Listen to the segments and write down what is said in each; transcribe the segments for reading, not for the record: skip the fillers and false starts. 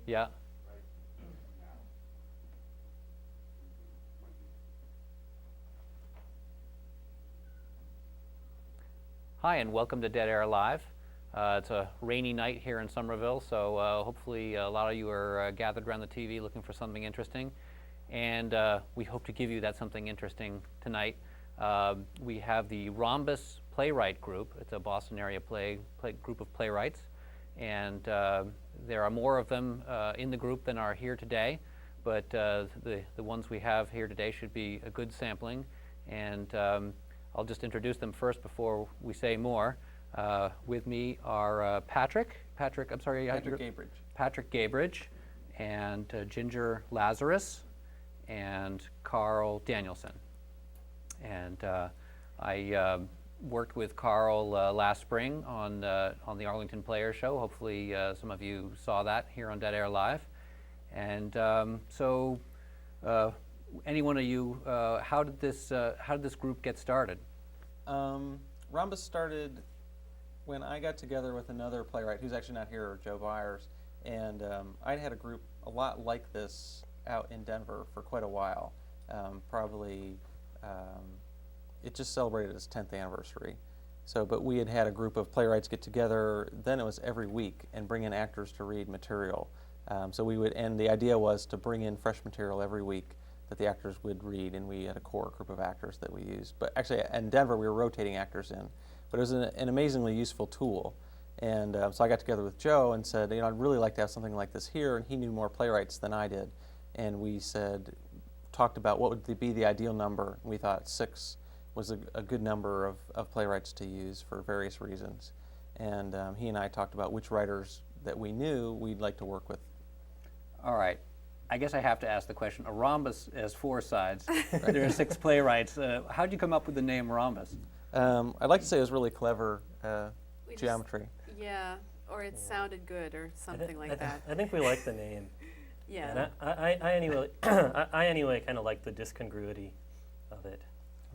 Yeah. Hi, and welcome to Dead Air Live. It's a rainy night here in Somerville, so hopefully a lot of you are gathered around the TV looking for something interesting. And we hope to give you that something interesting tonight. We have the Rhombus playwright group. It's a Boston area group of playwrights. And there are more of them in the group than are here today. But the ones we have here today should be a good sampling. And I'll just introduce them first before we say more. With me are Patrick Gabridge. Patrick Gabridge, and Ginger Lazarus, and Carl Danielson. And I worked with Carl last spring on the Arlington Players Show. Hopefully some of you saw that here on Dead Air Live. And so any one of you, how did this group get started? Rhombus started when I got together with another playwright who's actually not here, Joe Byers, and I'd had a group a lot like this out in Denver for quite a while. It just celebrated its 10th anniversary. But we had a group of playwrights get together. Then it was every week and bring in actors to read material. And the idea was to bring in fresh material every week that the actors would read, and we had a core group of actors that we used. But actually, in Denver, we were rotating actors in. But it was an amazingly useful tool. And so I got together with Joe and said, I'd really like to have something like this here. And he knew more playwrights than I did. And we talked about what would be the ideal number. We thought 6 was a good number of playwrights to use for various reasons. And he and I talked about which writers that we knew we'd like to work with. All right. I guess I have to ask the question. A rhombus has 4 sides. There are 6 playwrights. How did you come up with the name rhombus? I'd like to say it was really clever geometry. Or it sounded good or something like that. I think we like the name. Yeah. And I anyway kind of like the discongruity of it.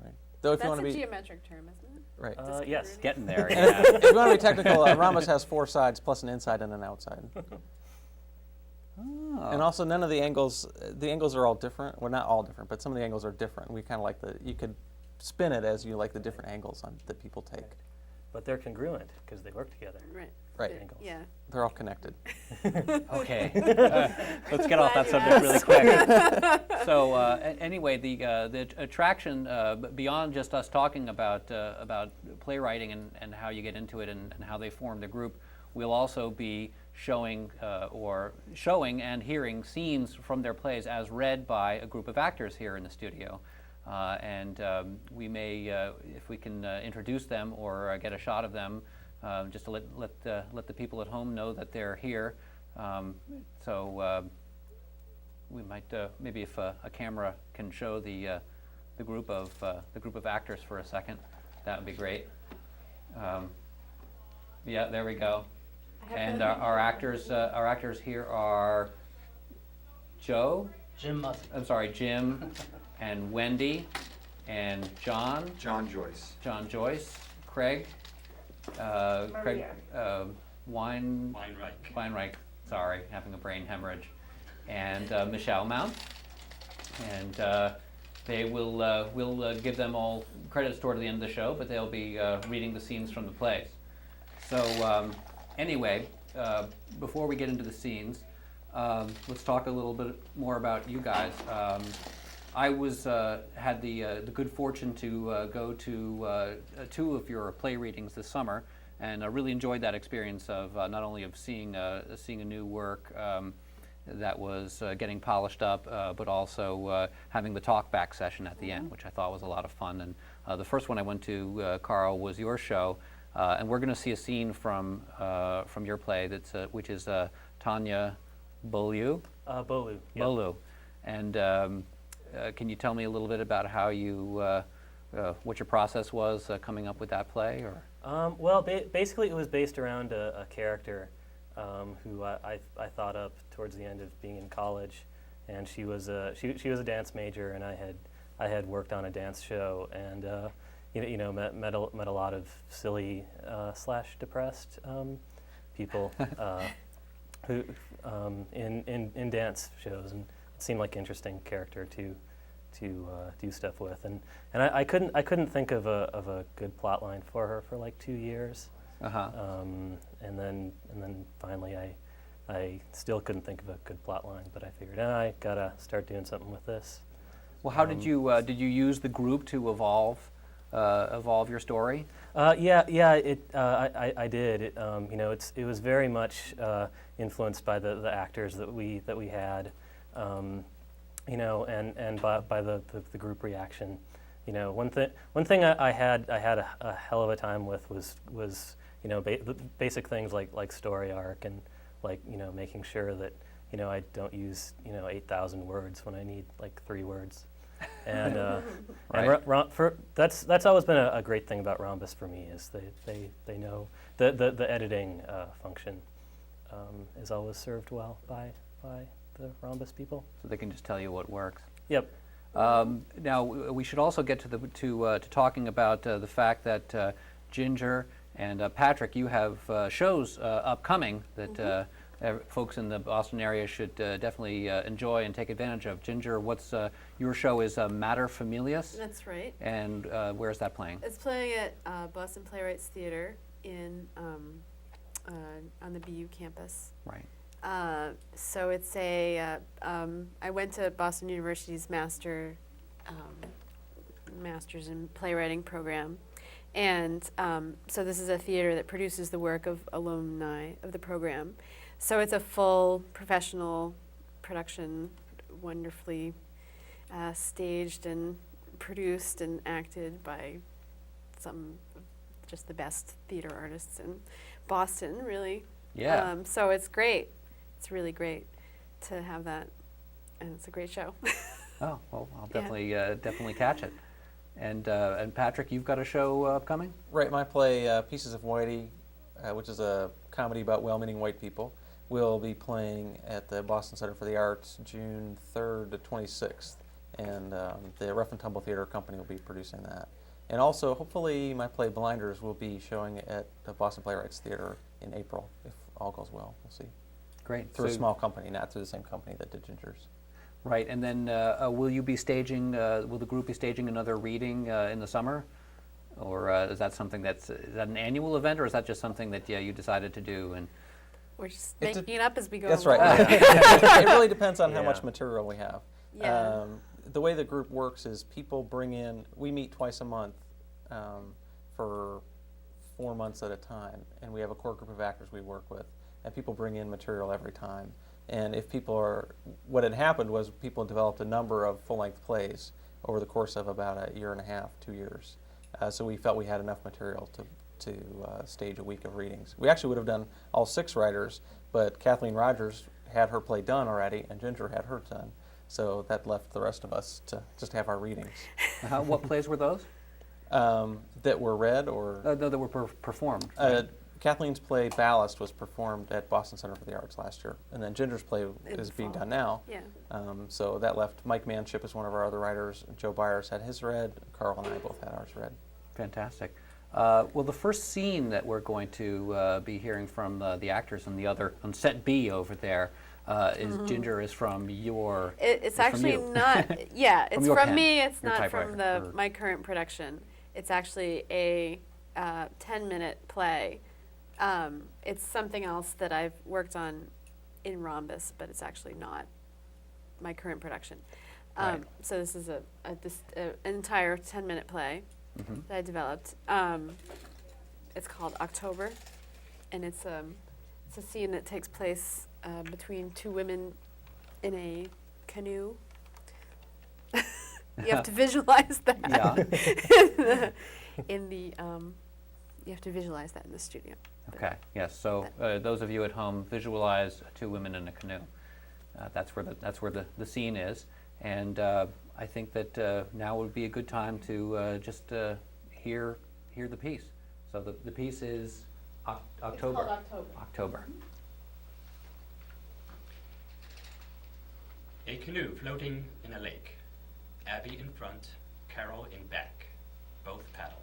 Right. Though if That's you want to a be geometric term, isn't it? right. Yes. Getting there. And Yeah. if you want to be technical, rhombus has 4 sides plus an inside and an outside. Oh. And also, none of the angles are all different. Well, not all different, but some of the angles are different. We kind of like you could spin it as you like the different angles that people take. But they're congruent because they work together. Right. Angles. Yeah. They're all connected. Okay. Let's get off that subject really quick. So anyway, the attraction beyond just us talking about playwriting and how you get into it and how they form the group, we'll also be showing and hearing scenes from their plays as read by a group of actors here in the studio. And we may, if we can introduce them or get a shot of them, just to let the people at home know that they're here. We might maybe if a camera can show the group of actors for a second, that would be great. Yeah, there we go. And our actors here are Jim Musson. I'm sorry, Jim and Wendy and John Joyce, Craig Weinreich, sorry, having a brain hemorrhage, and Michelle Mount. And we'll give them all credits toward the end of the show, but they'll be reading the scenes from the plays. So anyway, before we get into the scenes, let's talk a little bit more about you guys. I had the good fortune to go to 2 of your play readings this summer, and I really enjoyed that experience of not only of seeing a new work that was getting polished up, but also having the talk-back session at the end, which I thought was a lot of fun. And the first one I went to, Carl, was your show, and we're going to see a scene from your play which is Tanya Bolu. Bolu. Yep. Bolu, and can you tell me a little bit about how what your process was coming up with that play? Or well, basically it was based around a character who I thought up towards the end of being in college, and she was a dance major, and I had worked on a dance show, and met a lot of silly / depressed people. who in dance shows, and it seemed like an interesting character to do stuff with. And I couldn't think of a good plot line for her for like 2 years. Uh-huh. And then finally I still couldn't think of a good plot line, but I figured I gotta start doing something with this. Well, how did you use the group to evolve your story? Yeah. I did. It was very much influenced by the actors that we had, and by the group reaction. One thing I had a hell of a time with was the basic things like story arc and making sure that I don't use 8,000 words when I need like 3 words. And, Right. that's always been a great thing about Rhombus for me is they know the editing function is always served well by the Rhombus people. So they can just tell you what works. Yep. Now we should also get to talking about the fact that Ginger and Patrick, you have shows upcoming that folks in the Boston area should definitely enjoy and take advantage of. Ginger, your show is Mater Familias, That's right. and where's that playing? It's playing at Boston Playwrights Theater on the BU campus. Right. So it's I went to Boston University's master's in playwriting program, and so this is a theater that produces the work of alumni of the program. So it's a full professional production, wonderfully staged and produced and acted by some of just the best theater artists in Boston, really. Yeah. So it's great. It's really great to have that, and it's a great show. Oh, well, I'll Yeah. definitely catch it. And Patrick, you've got a show upcoming? Right, my play Pieces of Whitey, which is a comedy about well-meaning white people, will be playing at the Boston Center for the Arts June 3rd to 26th, and the Rough and Tumble Theater Company will be producing that. And also, hopefully, my play Blinders will be showing at the Boston Playwrights Theater in April, if all goes well. We'll see. Great. Through a So- small company, not through the same company that did Ginger's. Right, and then will you be staging? Will the group be staging another reading in the summer, or is that something is that an annual event, or is that just something that you decided to do? And We're just It making it up as we go That's along. right. It really depends on how Yeah. much material we have. Yeah. The way the group works is people bring in, we meet twice a month for 4 months at a time, and we have a core group of actors we work with, and people bring in material every time. And if what had happened was people developed a number of full-length plays over the course of about a year and a half, 2 years. So we felt we had enough material to stage a week of readings. We actually would have done all 6 writers, but Kathleen Rogers had her play done already, and Ginger had hers done. So that left the rest of us to just have our readings. what plays were those? That were read or... That were performed. Right? Kathleen's play Ballast was performed at Boston Center for the Arts last year, and then Ginger's play In is being fall. done now. Yeah. So that left Mike Manship as one of our other writers. Joe Byers had his read. Carl and I both had ours read. Fantastic. Well, the first scene that we're going to be hearing from the actors on on set B over there is Ginger is from your. It's from actually you. not. Yeah, it's your from pen, me. It's your not from typewriter, or- my current production. It's actually a 10-minute play. It's something else that I've worked on in Rhombus, but it's actually not my current production. Right. So this is an entire 10-minute play Mhm. that I developed. It's called October, and it's a scene that takes place between 2 women in a canoe. You have to visualize that. Yeah. You have to visualize that in the studio. Okay. Yes. So those of you at home, visualize 2 women in a canoe. That's where the scene is, and I think that now would be a good time to just hear the piece. So the piece is October. It's called October. October. A canoe floating in a lake. Abby in front, Carol in back. Both paddle.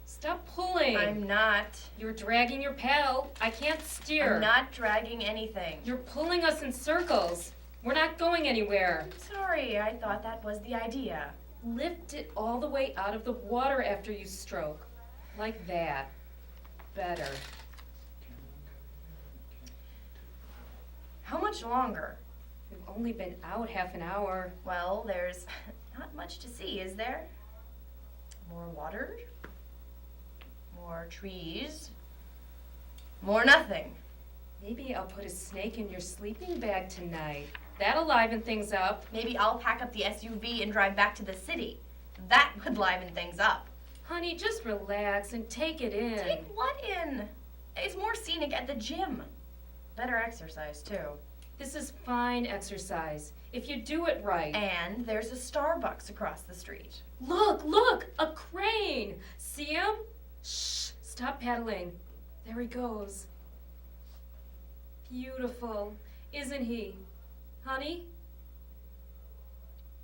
Stop pulling. I'm not. You're dragging your paddle. I can't steer. I'm not dragging anything. You're pulling us in circles. We're not going anywhere. I'm sorry, I thought that was the idea. Lift it all the way out of the water after you stroke. Like that. Better. How much longer? We've only been out half an hour. Well, there's not much to see, is there? More water? More trees? More nothing. Maybe I'll put a snake in your sleeping bag tonight. That'll liven things up. Maybe I'll pack up the SUV and drive back to the city. That would liven things up. Honey, just relax and take it in. Take what in? It's more scenic at the gym. Better exercise, too. This is fine exercise, if you do it right. And there's a Starbucks across the street. Look, a crane. See him? Shh, stop paddling. There he goes. Beautiful, isn't he? Honey?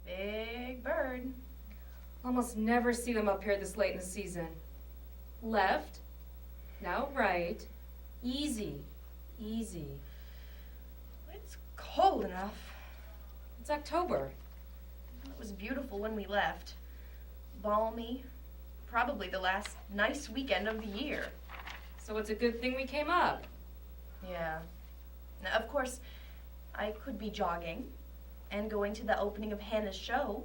Big bird. Almost never see them up here this late in the season. Left, now right. Easy, easy. It's cold enough. It's October. It was beautiful when we left. Balmy. Probably the last nice weekend of the year. So it's a good thing we came up. Yeah. Now, of course, I could be jogging and going to the opening of Hannah's show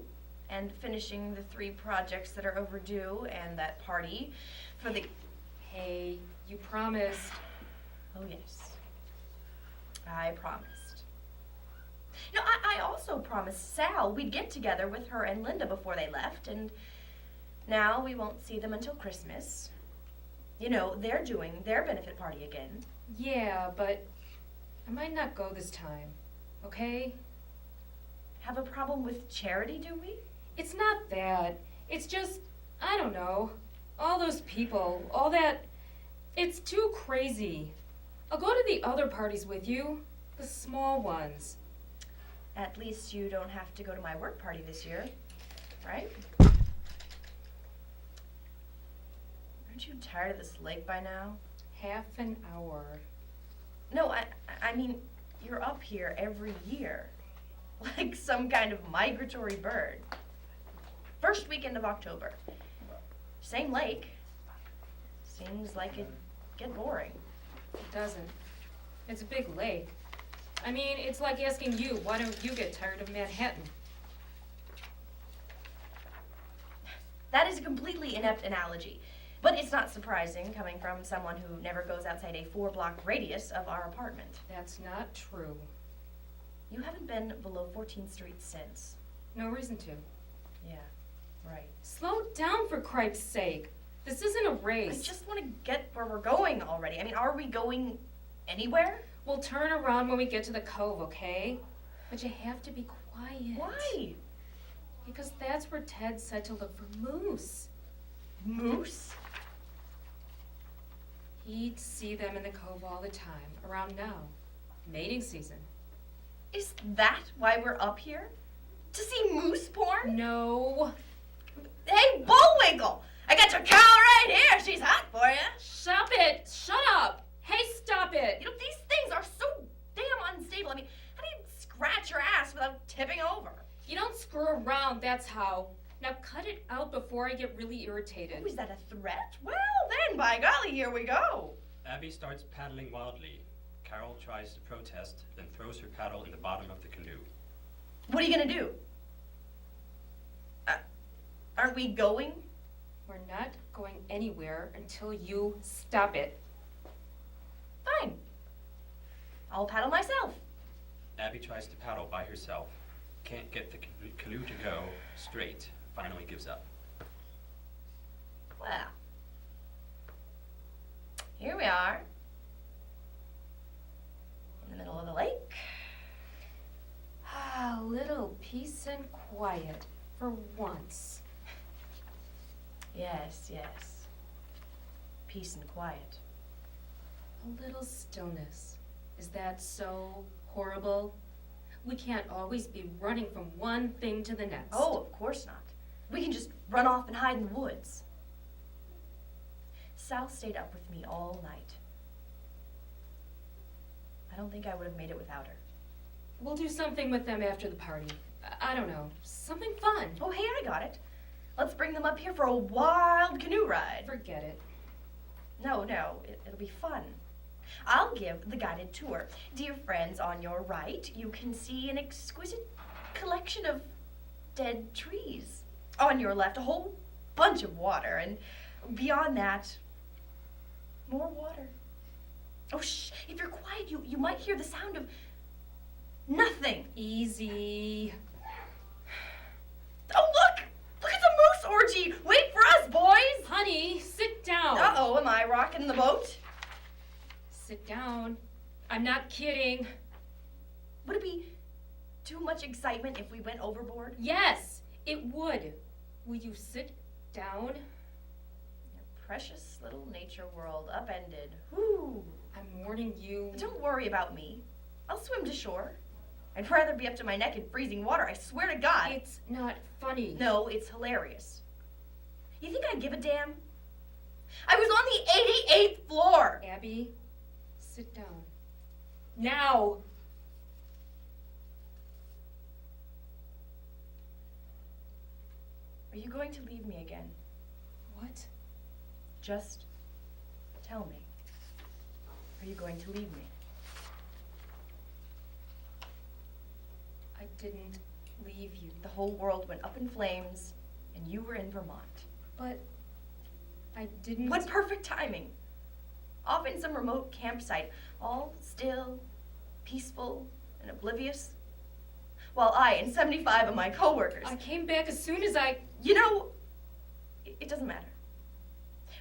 and finishing the 3 projects that are overdue and that party for the... Hey, you promised. Oh, yes. I promised. You know, I also promised Sal we'd get together with her and Linda before they left, and now we won't see them until Christmas. You know, they're doing their benefit party again. Yeah, but I might not go this time, okay? Have a problem with charity, do we? It's not that. It's just, I don't know. All those people, all that, it's too crazy. I'll go to the other parties with you, the small ones. At least you don't have to go to my work party this year, right? Aren't you tired of this lake by now? Half an hour. No, I mean, you're up here every year. Like some kind of migratory bird. First weekend of October. Same lake. Seems like it'd get boring. It doesn't. It's a big lake. I mean, it's like asking you, why don't you get tired of Manhattan? That is a completely inept analogy. But it's not surprising coming from someone who never goes outside a 4-block radius of our apartment. That's not true. You haven't been below 14th Street since. No reason to. Yeah, right. Slow down, for Cripe's sake. This isn't a I race. just want to get where we're going already. I mean, are we going anywhere? We'll turn around when we get to the cove, okay? But you have to be quiet. Why? Because that's where Ted said to look for moose. Moose? He'd see them in the cove all the time, around now. Mating season. Is that why we're up here? To see moose porn? No. Hey, Bullwinkle! I got your cow right here. She's hot for you. Stop it! Shut up! Hey, stop it! You know, these things are so damn unstable. I mean, how do you scratch your ass without tipping over? You don't screw around, that's how. Now cut it out before I get really irritated. Oh, is that a threat? Well, then, by golly, here we go. Abby starts paddling wildly. Carol tries to protest, then throws her paddle in the bottom of the canoe. What are you gonna do? Aren't we going? We're not going anywhere until you stop it. Fine. I'll paddle myself. Abby tries to paddle by herself. Can't get the canoe to go straight. Finally gives up. Well, here we are. In the middle of the lake. Ah, little peace and quiet for once. Yes, yes. Peace and quiet. A little stillness. Is that so horrible? We can't always be running from one thing to the next. Oh, of course not. We can just run off and hide in the woods. Sal stayed up with me all night. I don't think I would have made it without her. We'll do something with them after the party. I don't know, something fun. Oh, hey, I got it. Let's bring them up here for a wild canoe ride. Forget it. No, it'll be fun. I'll give the guided tour. Dear friends, on your right, you can see an exquisite collection of dead trees. On your left, a whole bunch of water, and beyond that, more water. Oh, shh, if you're quiet, you might hear the sound of nothing. Easy. Oh, look! Look at the moose orgy! Wait for us, boys! Honey, sit down. Uh-oh, am I rocking the boat? Sit down. I'm not kidding. Would it be too much excitement if we went overboard? Yes, it would. Will you sit down? Your precious little nature world upended. Whew. I'm warning you. Don't worry about me. I'll swim to shore. I'd rather be up to my neck in freezing water, I swear to God. It's not funny. No, it's hilarious. You think I give a damn? I was on the 88th floor! Abby, sit down. Now! Are you going to leave me again? What? Just tell me. Are you going to leave me? I didn't leave you. The whole world went up in flames, and you were in Vermont. But I didn't. What perfect timing! Off in some remote campsite, all still, peaceful, and oblivious. While I and 75 of my coworkers. I came back as soon as I. You know, it doesn't matter.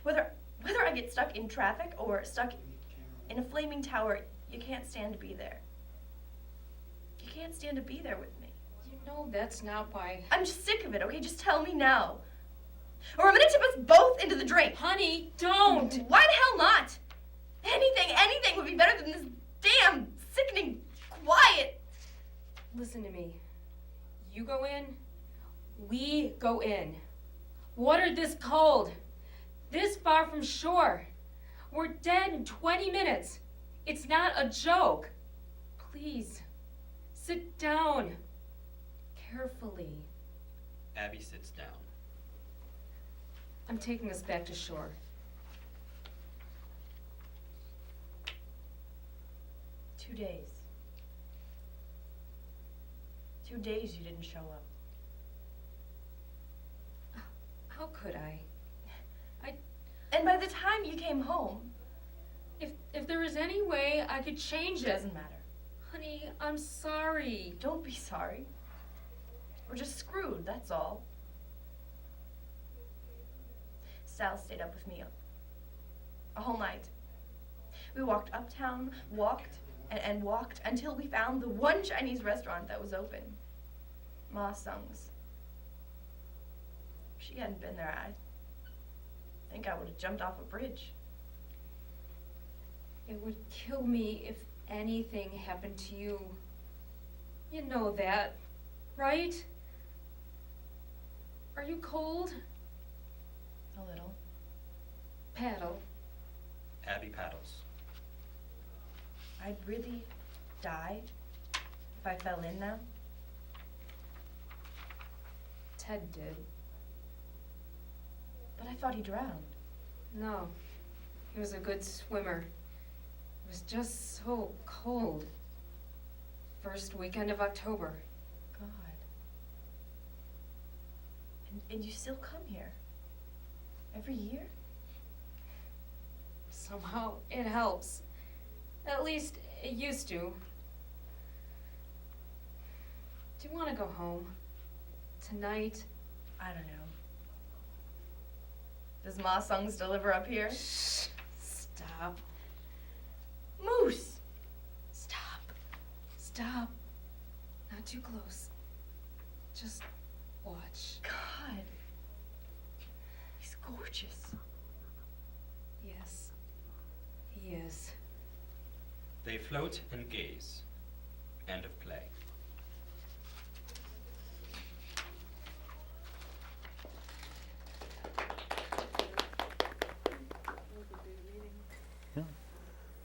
Whether I get stuck in traffic or stuck in a flaming tower, you can't stand to be there. You can't stand to be there with me. You know that's not why. I'm just sick of it, okay? Just tell me now. Or I'm gonna tip us both into the drink. Honey, don't! Why the hell not? Anything would be better than this damn sickening quiet. Listen to me. You go in, we go in. Water this cold, this far from shore. We're dead in 20 minutes. It's not a joke. Please, sit down. Carefully. Abby sits down. I'm taking us back to shore. Two days. 2 days you didn't show up. How could I? And by the time you came home, If there was any way I could change it it. doesn't matter. Honey, I'm sorry. Don't be sorry. We're just screwed, that's all. Sal stayed up with me a whole night. We walked uptown, walked and walked until we found the one Chinese restaurant that was open. Ma Sung's. If she hadn't been there, I think I would have jumped off a bridge. It would kill me if anything happened to you. You know that, right? Are you cold? A little. Paddle. Abby paddles. I'd really die if I fell in now. Ted did. But I thought he drowned. No, he was a good swimmer. It was just so cold. First weekend of October. God. And you still come here? Every year? Somehow it helps. At least it used to. Do you want to go home? Tonight? I don't know. Does Ma Sung's deliver up here? Shh. Stop. Moose! Stop. Stop. Not too close. Just watch. God. He's gorgeous. Yes, he is. They float and gaze. End of play.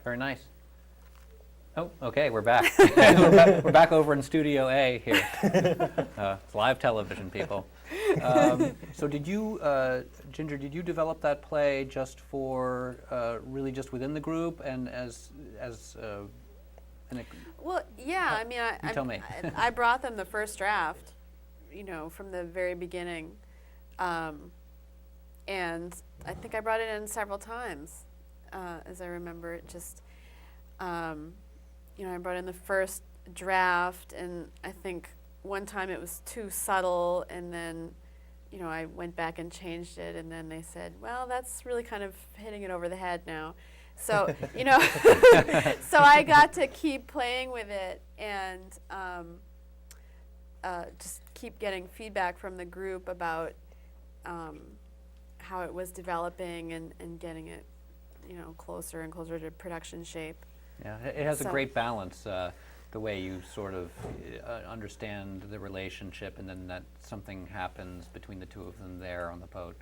Very nice. Oh, okay, we're back. We're back over in Studio A here. It's live television, people. So did you, Ginger, did you develop that play just for, really just within the group and Well, yeah, I mean, You tell me. I brought them the first draft, from the very beginning. And I think I brought it in several times, as I remember it. Just, I brought in the first draft, and I think one time it was too subtle, and then, I went back and changed it, and then they said, well, that's really kind of hitting it over the head now. So, so I got to keep playing with it and just keep getting feedback from the group about how it was developing and getting it, closer and closer to production shape. Yeah, it has a So- great balance, the way you sort of understand the relationship, and then that something happens between the two of them there on the boat,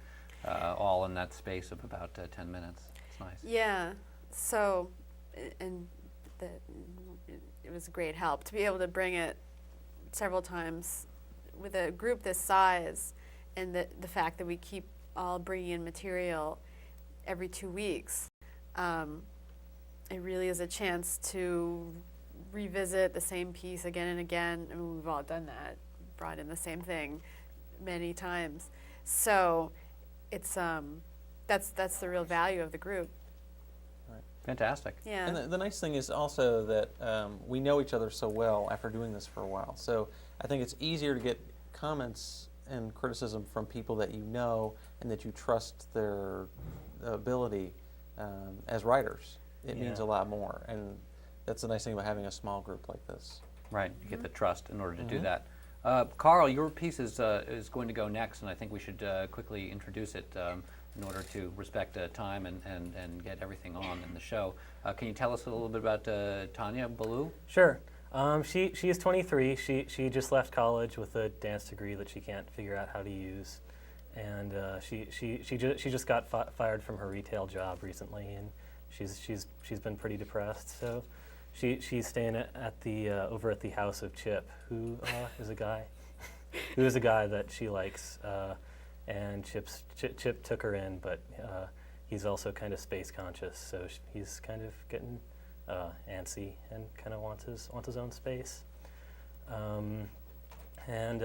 all in that space of about 10 minutes. It's nice. Yeah, so, and it was a great help to be able to bring it several times with a group this size, and the fact that we keep all bringing in material every 2 weeks. It really is a chance to revisit the same piece again and again. I mean, we've all done that, brought in the same thing many times. So it's that's the real value of the group. Fantastic. Yeah. And the nice thing is also that we know each other so well after doing this for a while. So I think it's easier to get comments and criticism from people that you know and that you trust their ability as writers. It means a lot more. And that's the nice thing about having a small group like this. Right, you get the trust in order to do that. Carl, your piece is going to go next, and I think we should quickly introduce it in order to respect time and get everything on in the show. Can you tell us a little bit about Tanya Ballou? Sure. She is 23. She just left college with a dance degree that she can't figure out how to use, and she just got fired from her retail job recently, and she's been pretty depressed. So she's staying at the over at the house of Chip, who is a guy that she likes, and Chip took her in, but he's also kind of space conscious, so he's kind of getting antsy and kind of wants his own space. And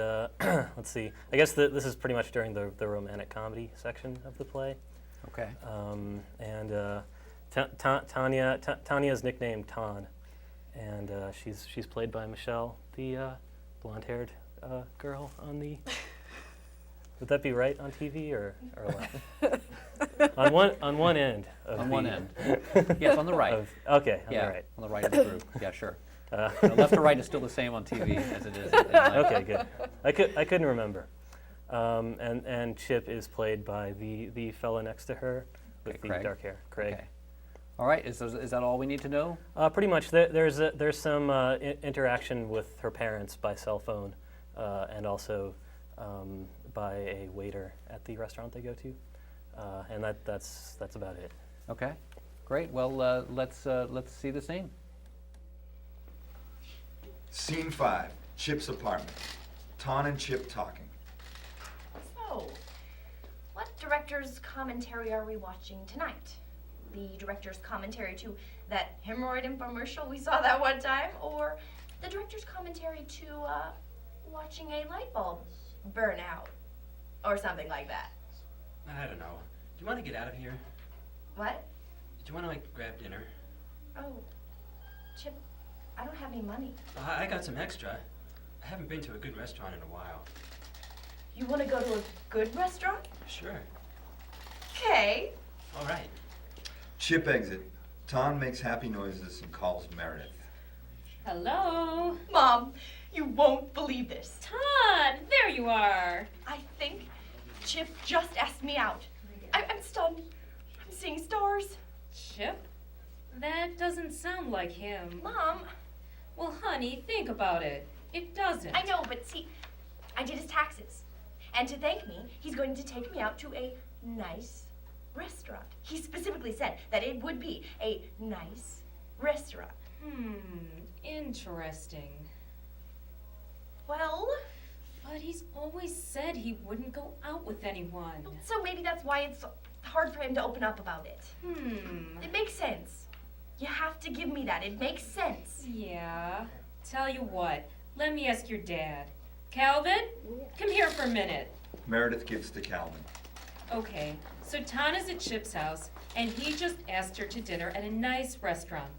let's see. I guess this is pretty much during the romantic comedy section of the play. Okay. And Tanya's nicknamed Tan, and she's played by Michelle, the blonde-haired girl on the. Would that be right on TV or left? on one end. On one end. Yes, on the right. Okay, on yeah, the right. on the right of the group. Yeah, sure. Left to right is still the same on TV as it is in life. Okay, good. I couldn't remember. And Chip is played by the fella next to her with the Craig. dark hair, Craig. Okay. All right. Is that all we need to know? Pretty much. There's some interaction with her parents by cell phone, and also by a waiter at the restaurant they go to, and that's about it. Okay. Great. Well, let's see the scene. Scene 5, Chip's apartment. Ton and Chip talking. So, what director's commentary are we watching tonight? The director's commentary to that hemorrhoid infomercial we saw that one time, or the director's commentary to watching a light bulb burn out, or something like that? I don't know. Do you want to get out of here? What? Do you want to, like, grab dinner? Oh, Chip, I don't have any money. I got some extra. I haven't been to a good restaurant in a while. You want to go to a good restaurant? Sure. Okay. All right. Chip exit. Ton makes happy noises and calls Meredith. Hello? Mom, you won't believe this. Todd, there you are. I think Chip just asked me out. I'm stunned. I'm seeing stars. Chip? That doesn't sound like him. Mom, Well, honey, think about it. It doesn't. I know, but see, I did his taxes. And to thank me, he's going to take me out to a nice restaurant. He specifically said that it would be a nice restaurant. Interesting. Well, But he's always said he wouldn't go out with anyone. so maybe that's why it's hard for him to open up about it. It makes sense. You have to give me that. It makes sense. Yeah. Tell you what, let me ask your dad. Calvin, come here for a minute. Meredith gives to Calvin. Okay, so Tana's at Chip's house, and he just asked her to dinner at a nice restaurant.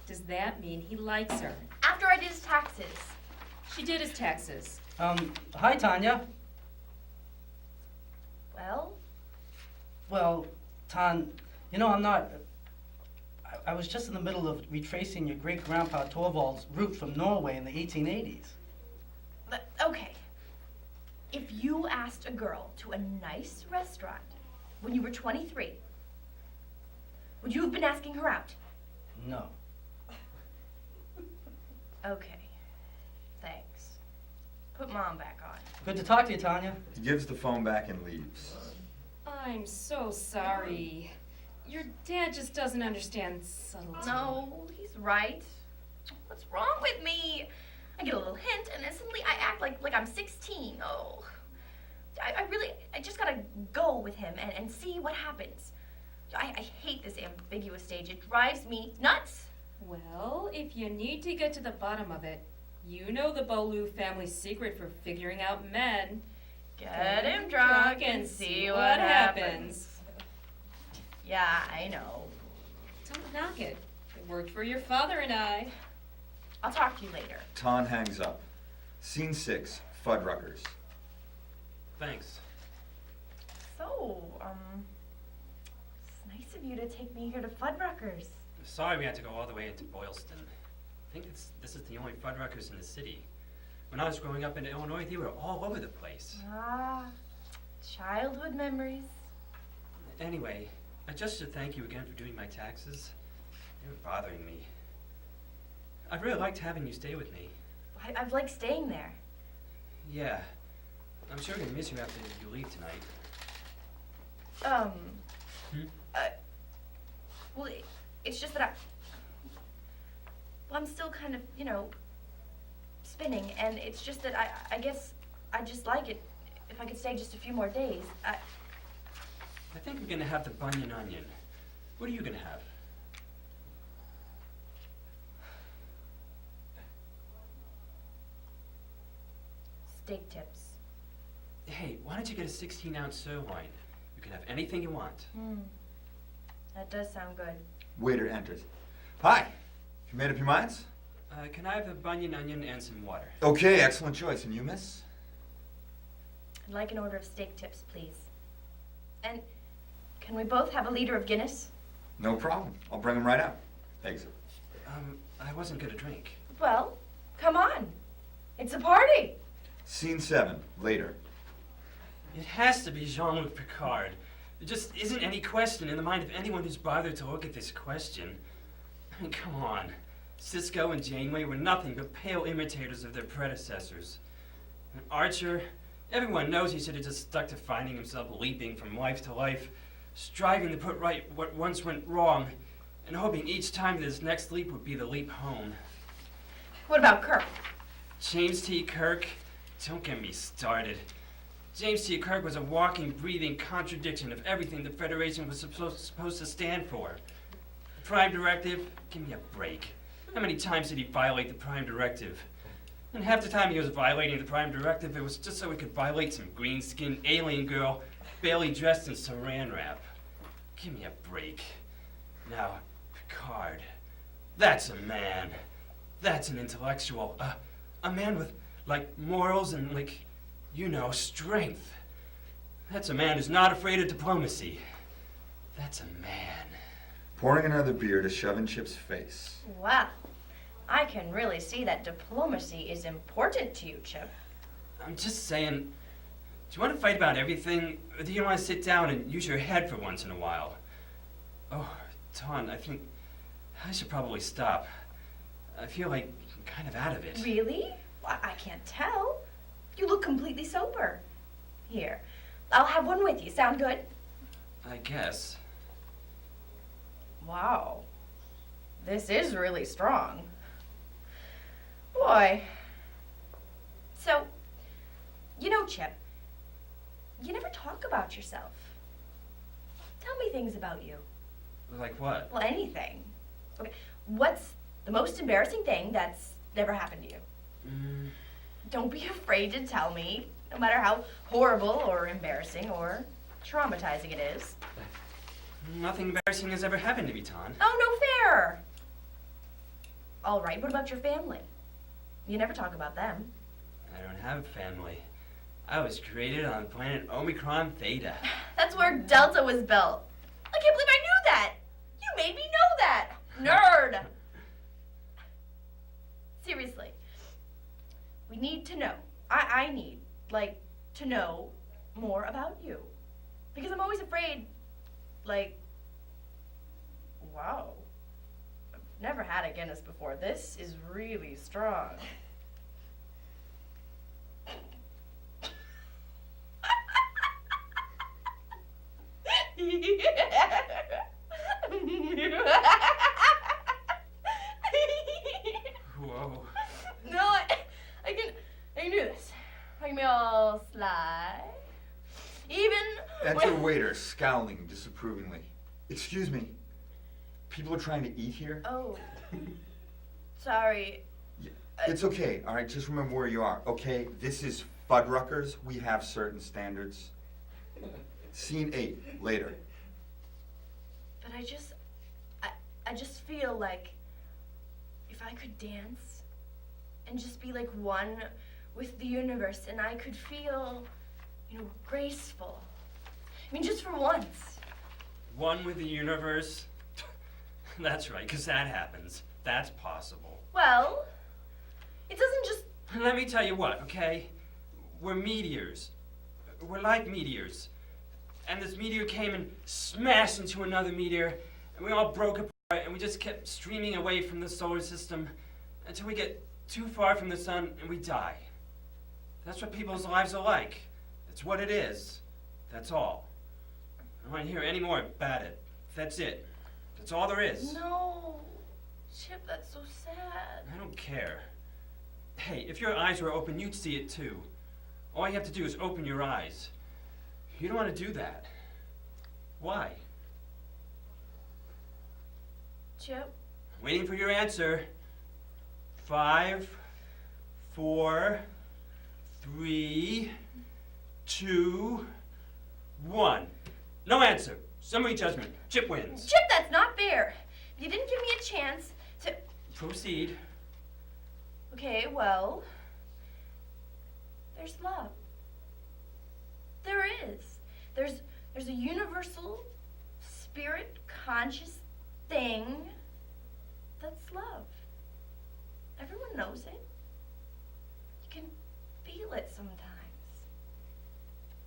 Does that mean he likes her? After I did his taxes. She did his taxes. Hi, Tanya. Well, Well, Tan, you know, I'm not. I was just in the middle of retracing your great grandpa Torvald's route from Norway in the 1880s. okay. If you asked a girl to a nice restaurant when you were 23, would you have been asking her out? No. Okay. Thanks. Put Mom back on. Good to talk to you, Tanya. He gives the phone back and leaves. I'm so sorry. Your dad just doesn't understand subtlety. No, he's right. What's wrong with me? I get a little hint and then suddenly I act like I'm 16. Oh. I just gotta go with him and see what happens. I hate this ambiguous stage. It drives me nuts. Well, if you need to get to the bottom of it, you know the Bolu family's secret for figuring out men. Get him drunk and see what happens. Yeah, I know. Don't knock it. It worked for your father and I. I'll talk to you later. Ton hangs up. Scene 6, Fuddruckers. Thanks. So, it's nice of you to take me here to Fuddruckers. Sorry we had to go all the way into Boylston. I think this is the only Fuddruckers in the city. When I was growing up in Illinois, they were all over the place. Ah, childhood memories. Anyway, just to thank you again for doing my taxes. They were bothering me. I really liked having you stay with me. I've liked staying there. Yeah. I'm sure I'm gonna miss you after you leave tonight. Well, it's just that I'm still kind of, spinning, and it's just that I guess I'd just like it if I could stay just a few more days. I think we're gonna have the bunion onion. What are you gonna have? Steak tips. Hey, why don't you get a 16-ounce sirloin? You can have anything you want. That does sound good. Waiter enters. Hi. You made up your minds? Can I have the bunion onion and some water? Okay, excellent choice. And you, miss? I'd like an order of steak tips, please. And can we both have a liter of Guinness? No problem. I'll bring them right out. Exit. I wasn't gonna drink. Well, come on. It's a party. Scene 7, later. It has to be Jean-Luc Picard. There just isn't any question in the mind of anyone who's bothered to look at this question. I mean, come on. Cisco and Janeway were nothing but pale imitators of their predecessors. And Archer, everyone knows he should have just stuck to finding himself leaping from life to life, striving to put right what once went wrong, and hoping each time that his next leap would be the leap home. What about Kirk? James T. Kirk? Don't get me started. James T. Kirk was a walking, breathing contradiction of everything the Federation was supposed to stand for. The Prime Directive? Give me a break. How many times did he violate the Prime Directive? And half the time he was violating the Prime Directive, it was just so he could violate some green-skinned alien girl barely dressed in saran wrap. Give me a break. Now, Picard. That's a man. That's an intellectual. A man with, morals and, strength. That's a man who's not afraid of diplomacy. That's a man. Pouring another beer to shove in Chip's face. Wow. I can really see that diplomacy is important to you, Chip. I'm just saying, do you want to fight about everything, or do you want to sit down and use your head for once in a while? Oh, Ton, I think I should probably stop. I feel like I'm kind of out of it. Really? I can't tell. You look completely sober. Here, I'll have one with you. Sound good? I guess. Wow. this is really strong. Boy. So, you know, Chip, you never talk about yourself. Tell me things about you. Like what? Well, anything. Okay, what's the most embarrassing thing that's never happened to you? Don't be afraid to tell me, no matter how horrible or embarrassing or traumatizing it is. Nothing embarrassing has ever happened to me, Ton. Oh, no fair. All right, what about your family? You never talk about them. I don't have a family. I was created on planet Omicron Theta. That's where Delta was built. I can't believe I knew that. You made me know that. Nerd. Seriously. We need to know. I need, like, to know more about you. Because I'm always afraid, like, wow. I've never had a Guinness before. This is really strong. Whoa. No, I can do this. I can be all sly. Even Enter when... waiter, scowling disapprovingly. Excuse me. People are trying to eat here. Oh. Sorry. Yeah, it's okay, all right? Just remember where you are, okay? This is Fuddruckers. We have certain standards. Scene 8, later. But I just feel like if I could dance and just be like one with the universe and I could feel, graceful. I mean, just for once. One with the universe? That's right, because that happens. That's possible. Well, it doesn't just... Let me tell you what, okay? We're meteors. We're like meteors. And this meteor came and smashed into another meteor, and we all broke apart, and we just kept streaming away from the solar system until we get too far from the sun and we die. That's what people's lives are like. That's what it is. That's all. I don't want to hear any more about it. That's it. That's all there is. No. Chip, that's so sad. I don't care. Hey, if your eyes were open, you'd see it too. All you have to do is open your eyes. You don't want to do that. Why? Chip? Waiting for your answer. 5, 4, 3, 2, 1. No answer. Summary judgment. Chip wins. Chip, that's not fair. You didn't give me a chance to... Proceed. Okay, well... There's love. There is. There's a universal, spirit-conscious thing that's love. Everyone knows it. You can feel it sometimes.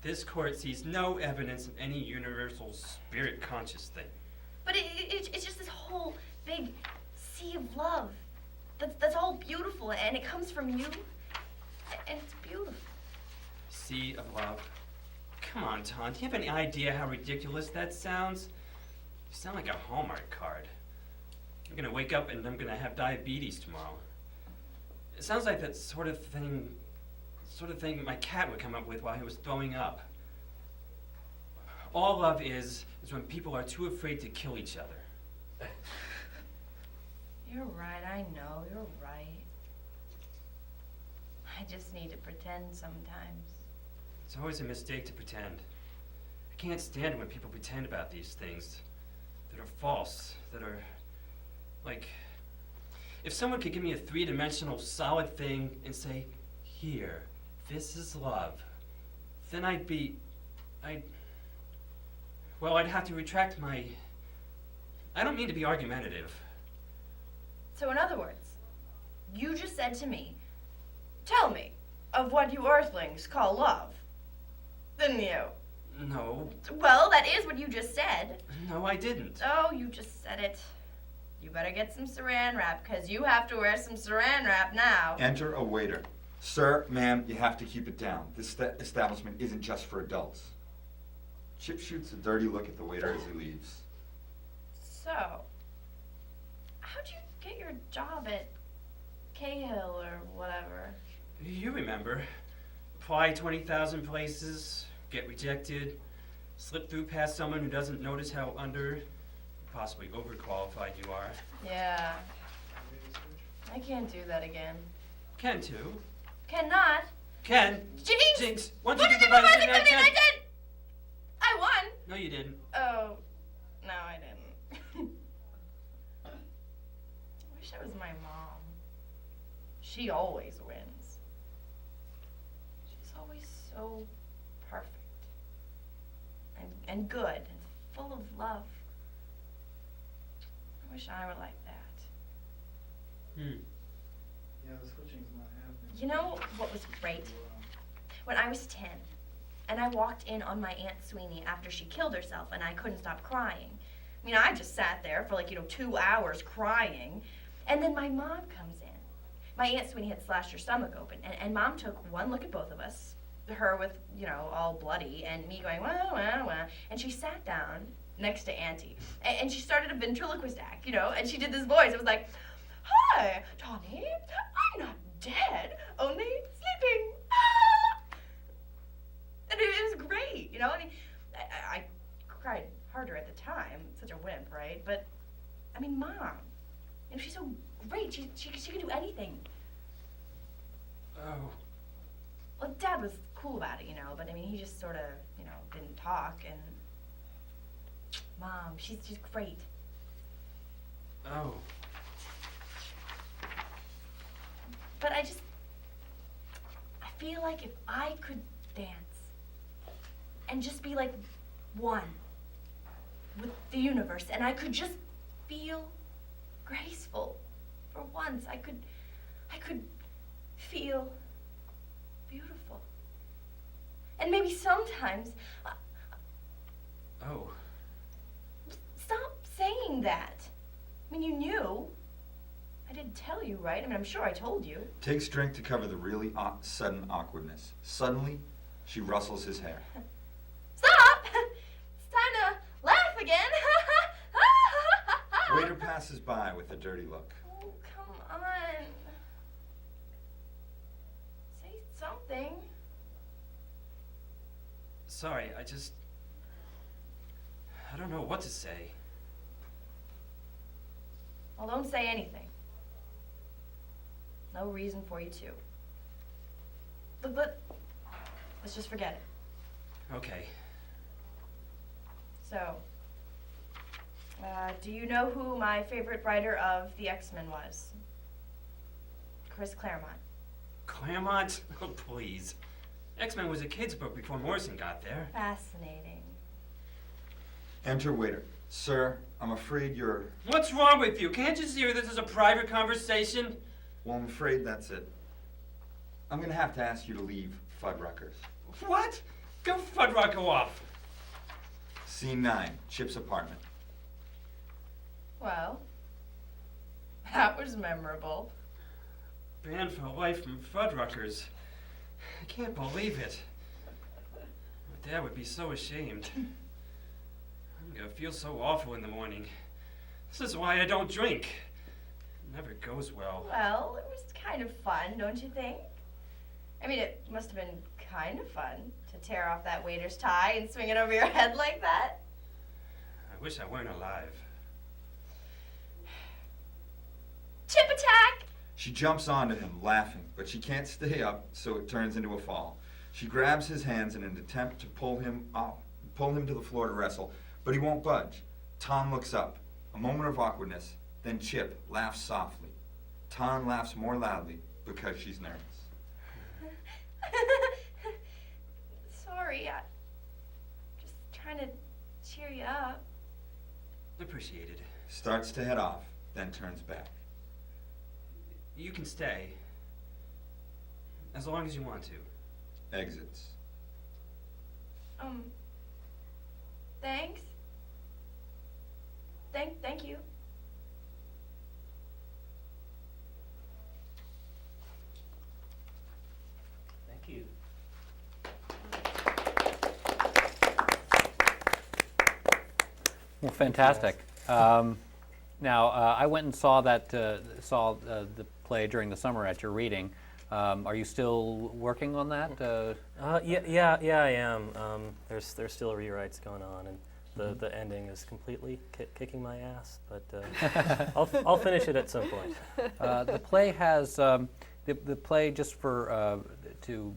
This court sees no evidence of any universal spirit-conscious thing. But it's just this whole big sea of love. That's all beautiful, and it comes from you, and it's beautiful. Sea of love. Come on, Tom. Do you have any idea how ridiculous that sounds? You sound like a Hallmark card. I'm gonna wake up and I'm gonna have diabetes tomorrow. It sounds like that sort of thing my cat would come up with while he was throwing up. All love is when people are too afraid to kill each other. You're right, I know, you're right. I just need to pretend sometimes. It's always a mistake to pretend. I can't stand it when people pretend about these things that are false, that are like, if someone could give me a three-dimensional solid thing and say, here, this is love, then I'd have to retract my, I don't mean to be argumentative. So in other words, you just said to me, tell me of what you earthlings call love. Didn't you? No. Well, that is what you just said. No, I didn't. Oh, you just said it. You better get some saran wrap, because you have to wear some saran wrap now. Enter a waiter. Sir, ma'am, you have to keep it down. This establishment isn't just for adults. Chip shoots a dirty look at the waiter as he leaves. So, how'd your job at Cahill or whatever. You remember. Apply 20,000 places, get rejected, slip through past someone who doesn't notice how possibly overqualified you are. Yeah. I can't do that again. Ken, too. Cannot. Ken! Jinx! Jinx! Once What you did do you the right do? thing, I I can. did! I won! No, you didn't. Oh, no, I didn't. I wish I was my mom. She always wins. She's always so perfect. And good and full of love. I wish I were like that. Yeah, the switching's not happening. You know what was great? When I was 10, and I walked in on my Aunt Sweeney after she killed herself, and I couldn't stop crying. I mean, I just sat there for 2 hours crying, and then my mom comes in. My Aunt Sweeney had slashed her stomach open, and Mom took one look at both of us, her with, all bloody, and me going, wah, wah, wah, and she sat down next to Auntie, and she started a ventriloquist act, and she did this voice. It was like, "Hi, Tawny, I'm not dead, only sleeping." Ah! And it was great, I mean, I cried harder at the time, such a wimp, right? But, I mean, Mom, she's so great, she could do anything. Oh. Well, Dad was cool about it, but I mean, he just sort of, didn't talk, and Mom, she's great. Oh. But I feel like if I could dance and just be like one with the universe, and I could just feel graceful for once, I could feel beautiful. And maybe sometimes, Oh. stop saying that. I mean, you knew. I didn't tell you, right? I mean, I'm sure I told you. Takes drink to cover the really sudden awkwardness. Suddenly, she rustles his hair. Stop! It's time to laugh again. Waiter passes by with a dirty look. Oh, come on. Say something. Sorry, I don't know what to say. Well, don't say anything. No reason for you to. Look, let's just forget it. Okay. So, do you know who my favorite writer of the X-Men was? Chris Claremont. Claremont? Oh, please. X-Men was a kid's book before Morrison got there. Fascinating. Enter waiter. Sir, I'm afraid you're... What's wrong with you? Can't you see this is a private conversation? Well, I'm afraid that's it. I'm gonna have to ask you to leave Fuddruckers. What? Go Fuddrucker off. Scene 9, Chip's apartment. Well, that was memorable. Banned for life from Fuddruckers. I can't believe it. My dad would be so ashamed. I'm gonna feel so awful in the morning. This is why I don't drink. It never goes well. Well, it was kind of fun, don't you think? I mean, it must have been kind of fun to tear off that waiter's tie and swing it over your head like that. I wish I weren't alive. Chip attack! She jumps onto him, laughing, but she can't stay up, so it turns into a fall. She grabs his hands in an attempt to pull him to the floor to wrestle, but he won't budge. Tom looks up. A moment of awkwardness, then Chip laughs softly. Tom laughs more loudly because she's nervous. Sorry, I'm just trying to cheer you up. Appreciated. Starts to head off, then turns back. You can stay. As long as you want to. Exits. Thanks. Thank you. Thank you. Well, fantastic. Now, I went and saw the play during the summer at your reading. Are you still working on that? Yeah, I am. There's still rewrites going on, and the ending is completely kicking my ass. But I'll finish it at some point. The play has the play, just for to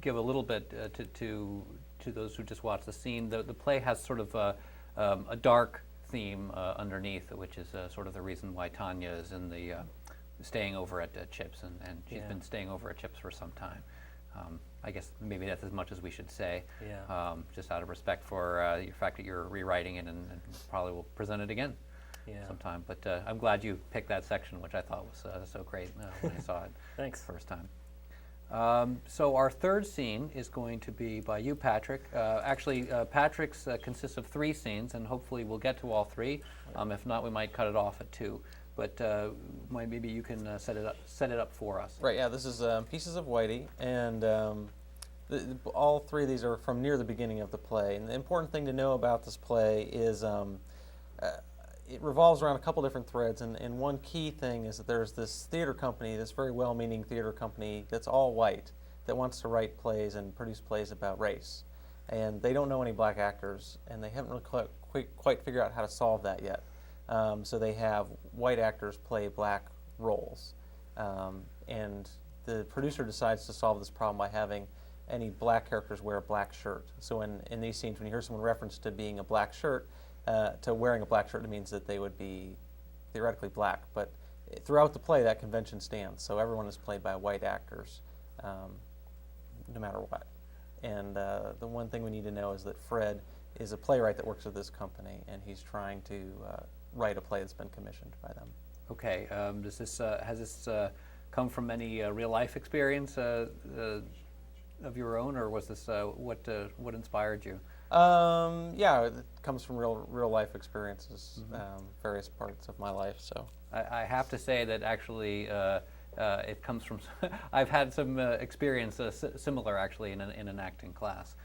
give a little bit to those who just watched the scene. The play has sort of a dark theme underneath, which is sort of the reason why Tanya is in the staying over at Chips, and she's been staying over at Chips for some time. I guess maybe that's as much as we should say, just out of respect for the fact that you're rewriting it, and probably will present it again sometime. But I'm glad you picked that section, which I thought was so great when I saw it Thanks. the first time. So our third scene is going to be by you, Patrick. Actually, Patrick's consists of 3 scenes, and hopefully we'll get to all 3. If not, we might cut it off at 2. But maybe you can set it up for us. Right, yeah, this is Pieces of Whitey, and all 3 of these are from near the beginning of the play. And the important thing to know about this play is it revolves around a couple different threads, and one key thing is that there's this theater company, this very well-meaning theater company that's all white, that wants to write plays and produce plays about race. And they don't know any black actors, and they haven't really quite figured out how to solve that yet. So they have white actors play black roles. And the producer decides to solve this problem by having any black characters wear a black shirt. So in these scenes, when you hear someone reference to being a black shirt, to wearing a black shirt, it means that they would be theoretically black. But throughout the play, that convention stands. So everyone is played by white actors, no matter what. And the one thing we need to know is that Fred is a playwright that works with this company, and he's trying to write a play that's been commissioned by them. Okay. Has this come from any real life experience of your own, or was this what inspired you? Yeah, it comes from real life experiences, various parts of my life. So I have to say that actually it comes from. I've had some experience similar actually in an acting class.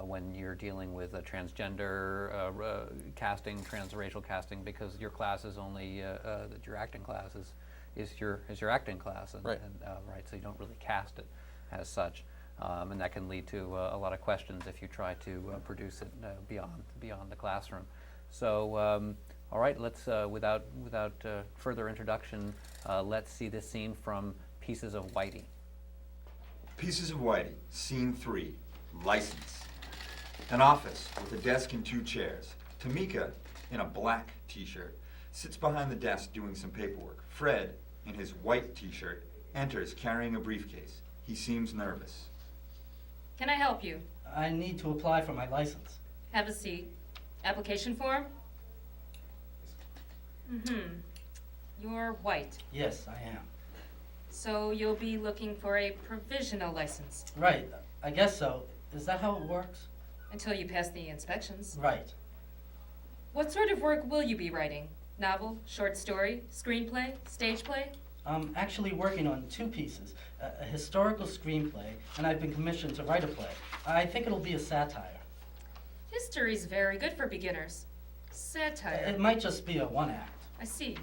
When you're dealing with a transgender casting, transracial casting, because your class is only that your acting class is your acting class, and, right. Right, so you don't really cast it as such, and that can lead to a lot of questions if you try to produce it beyond the classroom. So, all right, let's without further introduction, let's see this scene from Pieces of Whitey. Pieces of Whitey, Scene 3, License. An office with a desk and 2 chairs. Tamika, in a black t-shirt, sits behind the desk doing some paperwork. Fred, in his white t-shirt, enters carrying a briefcase. He seems nervous. Can I help you? I need to apply for my license. Have a seat. Application form? You're white, Yes, I am. so you'll be looking for a provisional license Right, I guess so. Is that how it works? until you pass the inspections. Right. What sort of work will you be writing? Novel, short story, screenplay, stage play? I'm actually working on 2 pieces, a historical screenplay, and I've been commissioned to write a play. I think it'll be a satire. History's very good for beginners. Satire. It might just be a 1-act. I see.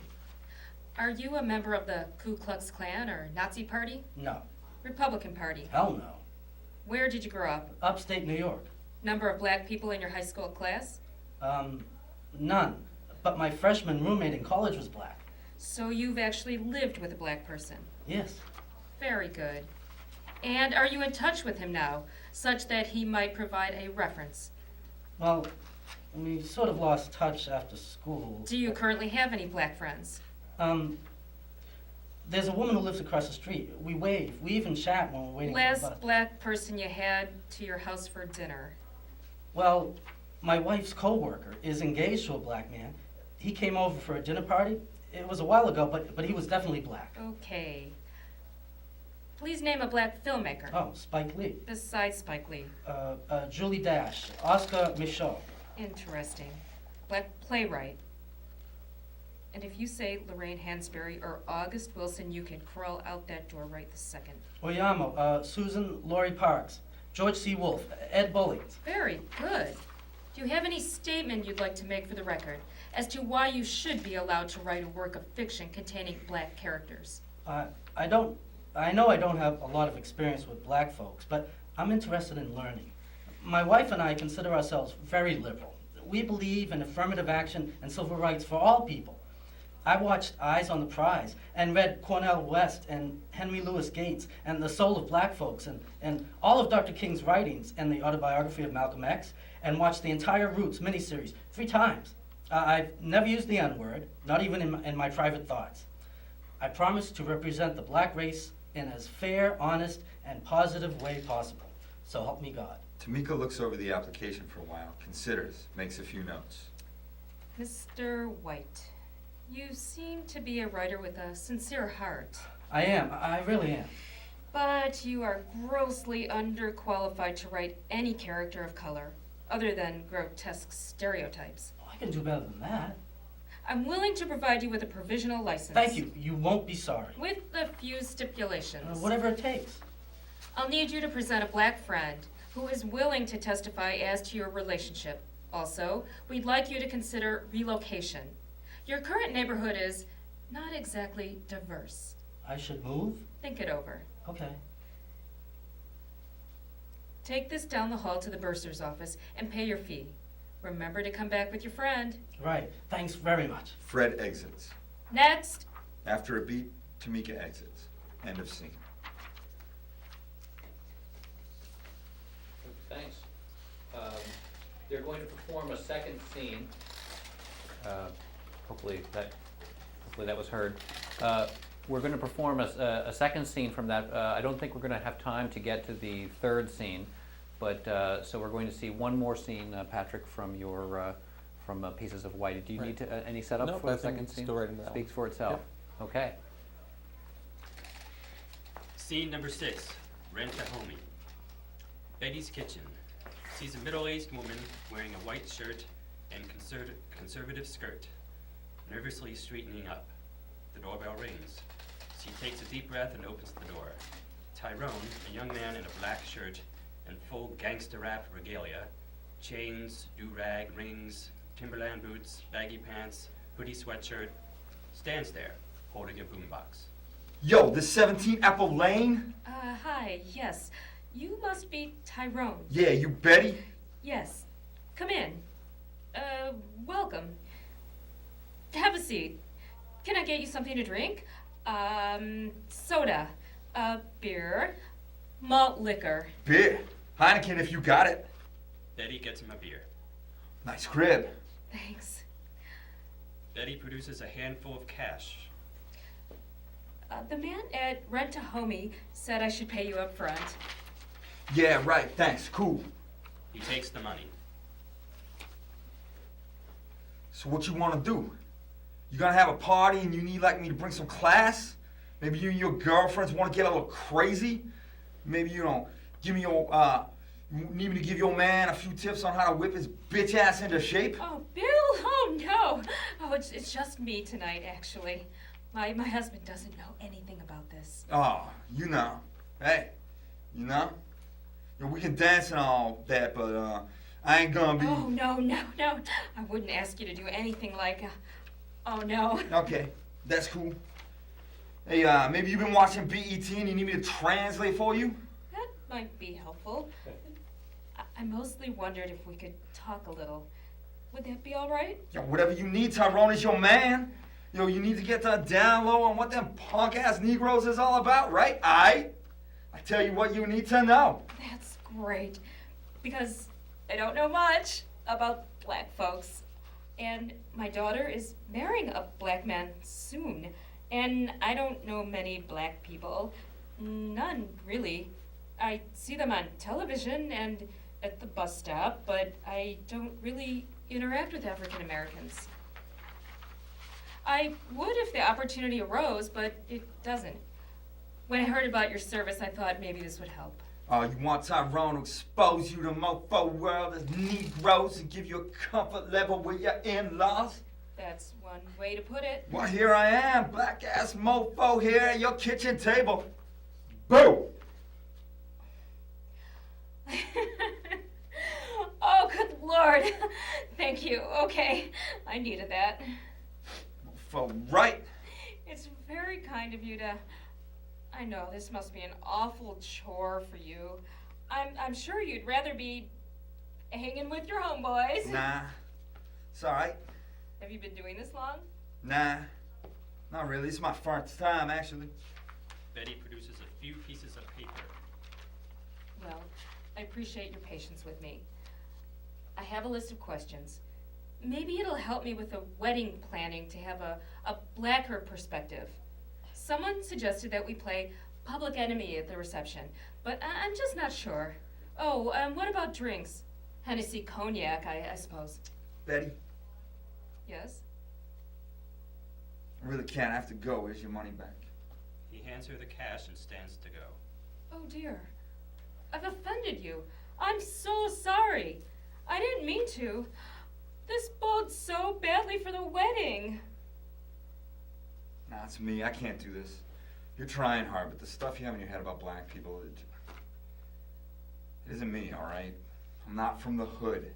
Are you a member of the Ku Klux Klan or Nazi Party? No. Republican Party? Hell no. Where did you grow up? Upstate New York. Number of black people in your high school class? None. But my freshman roommate in college was black. So you've actually lived with a black person. Yes. Very good. And are you in touch with him now, such that he might provide a reference? Well, we sort of lost touch after school. Do you currently have any black friends? There's a woman who lives across the street. We wave. We even chat when we're waiting for the bus. Last black person you had to your house for dinner? Well, my wife's coworker is engaged to a black man. He came over for a dinner party. It was a while ago, but he was definitely black. Okay. Please name a black filmmaker. Oh, Spike Lee. Besides Spike Lee. Julie Dash. Oscar Michaud. Interesting. Black playwright. And if you say Lorraine Hansberry or August Wilson, you can crawl out that door right this second. Oyamo. Susan Laurie Parks. George C. Wolfe. Ed Bullings. Very good. Do you have any statement you'd like to make for the record as to why you should be allowed to write a work of fiction containing black characters? I know I don't have a lot of experience with black folks, but I'm interested in learning. My wife and I consider ourselves very liberal. We believe in affirmative action and civil rights for all people. I watched Eyes on the Prize and read Cornel West and Henry Louis Gates and The Soul of Black Folks and all of Dr. King's writings and the autobiography of Malcolm X, and watched the entire Roots miniseries 3 times. I've never used the N-word, not even in my private thoughts. I promise to represent the black race in as fair, honest, and positive way possible. So help me God. Tamika looks over the application for a while, considers, makes a few notes. Mr. White, you seem to be a writer with a sincere heart. I am. I really am. But you are grossly underqualified to write any character of color, other than grotesque stereotypes. Oh, I can do better than that. I'm willing to provide you with a provisional license. Thank you. You won't be sorry. With a few stipulations. Whatever it takes. I'll need you to present a black friend who is willing to testify as to your relationship. Also, we'd like you to consider relocation. Your current neighborhood is not exactly diverse. I should move? Think it over. Okay. Take this down the hall to the bursar's office and pay your fee. Remember to come back with your friend. Right. Thanks very much. Fred exits. Next. After a beat, Tamika exits. End of scene. Thanks. They're going to perform a second scene. Hopefully that was heard. We're going to perform a second scene from that. I don't think we're going to have time to get to the third scene, but so we're going to see one more scene, Patrick, from your from Pieces of White. Do you need to, any setup Nope, for I the think second it's scene? still right into that one. Speaks for itself. Okay. Scene number 6, Rent-A-Homie. Betty's kitchen. Sees a middle-aged woman wearing a white shirt and conservative skirt, nervously straightening up. The doorbell rings. She takes a deep breath and opens the door. Tyrone, a young man in a black shirt and full gangster rap regalia, chains, do-rag, rings, Timberland boots, baggy pants, hoodie sweatshirt, stands there, holding a boombox. Yo, this 17 Apple Lane? Hi, yes. You must be Tyrone. Yeah, you Betty? Yes. Come in. Welcome. Have a seat. Can I get you something to drink? Soda. Beer. Malt liquor. Beer. Heineken if you got it. Betty gets him a beer. Nice crib. Thanks. Betty produces a handful of cash. The man at Rent-A-Homie said I should pay you up front. Yeah, right, thanks, cool. He takes the money. So what you wanna do? You gonna have a party and you need like me to bring some class? Maybe you and your girlfriends wanna get a little crazy? Maybe you don't give me your, you need me to give your man a few tips on how to whip his bitch ass into shape? Oh, Bill? Oh, no. Oh, it's just me tonight, actually. My husband doesn't know anything about this. Oh, you know. Hey, you know? You know, we can dance and all that, but I ain't gonna be. Oh, no. I wouldn't ask you to do anything like, oh, no. Okay, that's cool. Hey, maybe you've been watching BET and you need me to translate for you? That might be helpful. I mostly wondered if we could talk a little. Would that be all right? Yo, whatever you need, Tyrone is your man. Yo, you need to get the down low on what them punk-ass Negroes is all about, right? I tell you what you need to know. That's great. Because I don't know much about black folks. And my daughter is marrying a black man soon. And I don't know many black people. None, really. I see them on television and at the bus stop, but I don't really interact with African Americans. I would if the opportunity arose, but it doesn't. When I heard about your service, I thought maybe this would help. Oh, you want Tyrone to expose you to mofo world as Negroes and give you a comfort level with your in-laws? That's one way to put it. Well, here I am, black-ass mofo here at your kitchen table. Boo! Oh, good Lord. Thank you. Okay. I needed that. For right. It's very kind of you to... I know this must be an awful chore for you. I'm sure you'd rather be hanging with your homeboys. Nah, it's all right. Have you been doing this long? Nah, not really. It's my first time, actually. Betty produces a few pieces of paper. Well, I appreciate your patience with me. I have a list of questions. Maybe it'll help me with the wedding planning to have a blacker perspective. Someone suggested that we play Public Enemy at the reception, but I'm just not sure. Oh, what about drinks? Hennessy cognac, I suppose. Betty, Yes? I really can't. I have to go. Here's your money back. He hands her the cash and stands to go. Oh dear. I've offended you. I'm so sorry. I didn't mean to. This bodes so badly for the wedding. Nah, it's me. I can't do this. You're trying hard, but the stuff you have in your head about black people, it isn't me, all right? I'm not from the hood.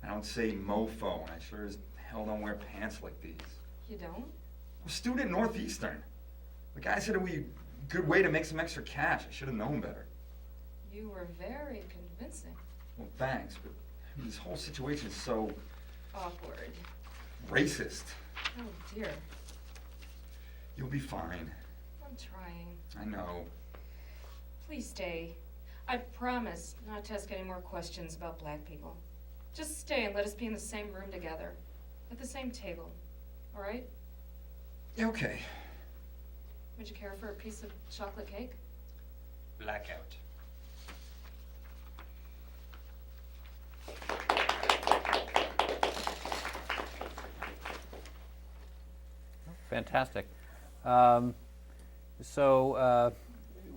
I don't say mofo, and I sure as hell don't wear pants like these. You don't? I'm a student at Northeastern. The guy said it would be a good way to make some extra cash. I should have known better. You were very convincing. Well, thanks, but I mean, this whole situation is so Awkward. racist. Oh dear. You'll be fine. I'm trying. I know. Please stay. I promise not to ask any more questions about black people. Just stay and let us be in the same room together. At the same table. All right? Yeah, okay. Would you care for a piece of chocolate cake? Blackout. Fantastic.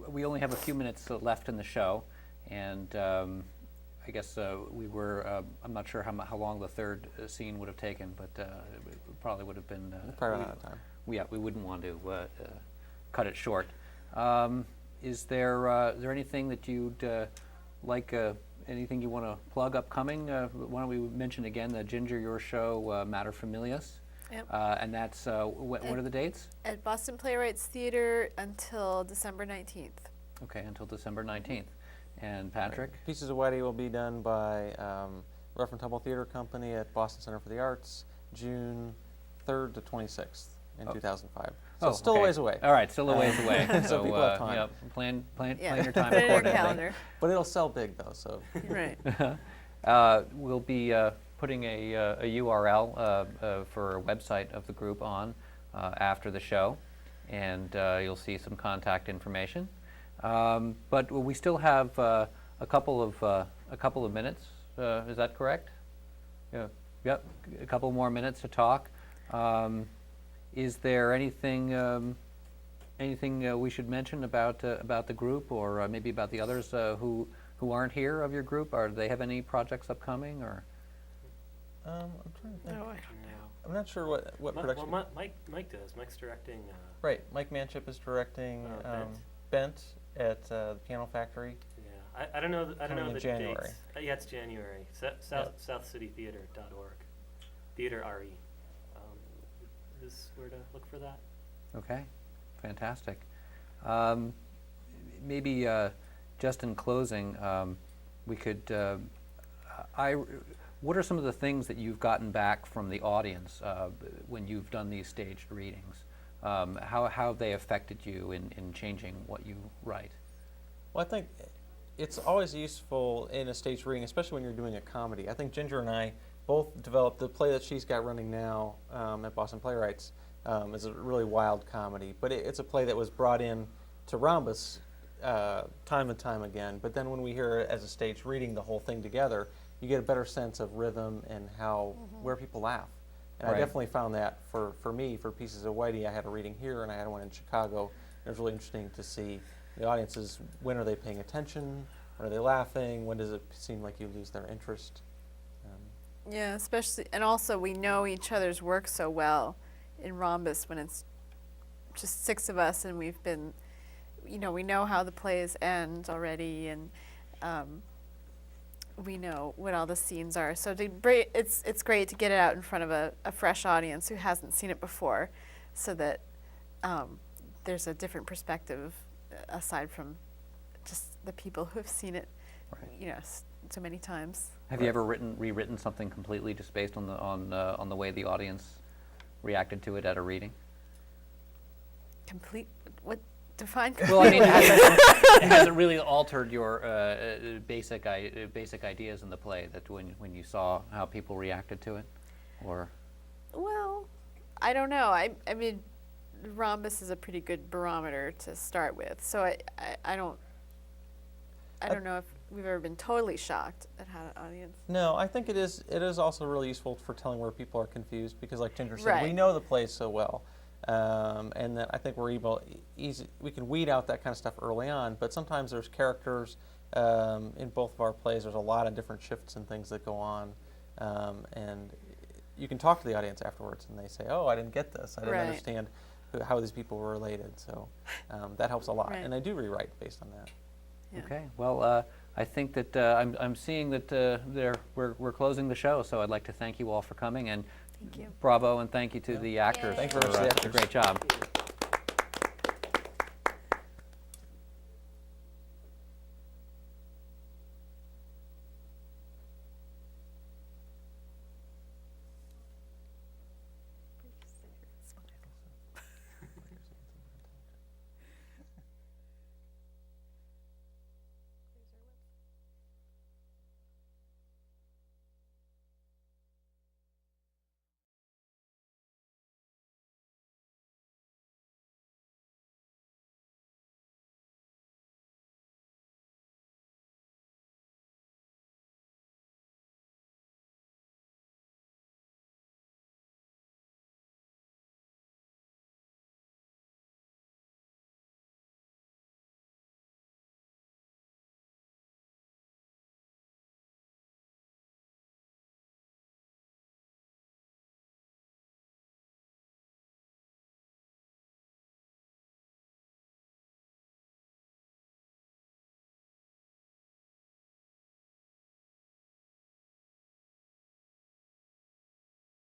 We only have a few minutes left in the show, and I guess we were, I'm not sure how long the third scene would have taken, but it probably would have been... Probably run out of time. Yeah, we wouldn't want to cut it short. Is there anything that you'd like, anything you want to plug upcoming? Why don't we mention again the Ginger Your Show, Mater Familias? Yep. And that's, what are the dates? At Boston Playwrights Theater until December 19th. Okay, until December 19th. And Patrick? Pieces of Whitey will be done by Rough and Tumble Theater Company at Boston Center for the Arts, June 3rd to 26th in 2005. So it's still okay. a ways away. All right, still a ways away. So people have time. Yep, plan Yeah, your time put it in your accordingly. calendar. But it'll sell big though, so. Right. We'll be putting a URL for a website of the group on after the show, and you'll see some contact information. But we still have a couple of minutes. Is that correct? Yeah. Yep. A couple more minutes to talk. Is there anything we should mention about the group, or maybe about the others who aren't here of your group? Or do they have any projects upcoming, or? I'm trying to think. No, I don't know. I'm not sure what production. Well, Mike does. Mike's directing. Right, Mike Manship is directing Bent. Bent at the Piano Factory. Yeah, I don't know. I don't Coming know in the January. dates. Yeah, it's January. SouthCityTheater.org. Theater RE. Is where to look for that. Okay, fantastic. Maybe just in closing, we could. What are some of the things that you've gotten back from the audience when you've done these staged readings? How have they affected you in changing what you write? Well, I think it's always useful in a stage reading, especially when you're doing a comedy. I think Ginger and I both developed the play that she's got running now at Boston Playwrights. Is a really wild comedy, but it's a play that was brought in to Rhombus time and time again. But then when we hear it as a stage reading, the whole thing together, you get a better sense of rhythm and how where people laugh. And Right. I definitely found that for me, for Pieces of Whitey, I had a reading here and I had one in Chicago. It was really interesting to see the audiences, when are they paying attention? When are they laughing? When does it seem like you lose their interest? Yeah, especially, and also we know each other's work so well in Rhombus when it's just 6 of us and we've been, we know how the plays end already, and we know what all the scenes are. So it's great to get it out in front of a fresh audience who hasn't seen it before, so that there's a different perspective aside from just the people who have seen it, so many times. Have you ever rewritten something completely just based on the way the audience reacted to it at a reading? Define Well, I mean, has it really altered your basic ideas in the play, that when you saw how people reacted to it, or? Well, I don't know. I mean, Rhombus is a pretty good barometer to start with. So I don't know if we've ever been totally shocked at how the audience. No, I think it is also really useful for telling where people are confused, because like Ginger said, Right. we know the play so well. And that I think we can weed out that kind of stuff early on, but sometimes there's characters in both of our plays. There's a lot of different shifts and things that go on, and you can talk to the audience afterwards, and they say, "Oh, I didn't get this. I didn't Right. understand how these people were related." So that helps a lot, Right. and I do rewrite based on that. Yeah. Okay. Well, I think that I'm seeing that we're closing the show, so I'd like to thank you all for coming, and Thank you. bravo and thank you to the actors Thank you for very much to the a great job.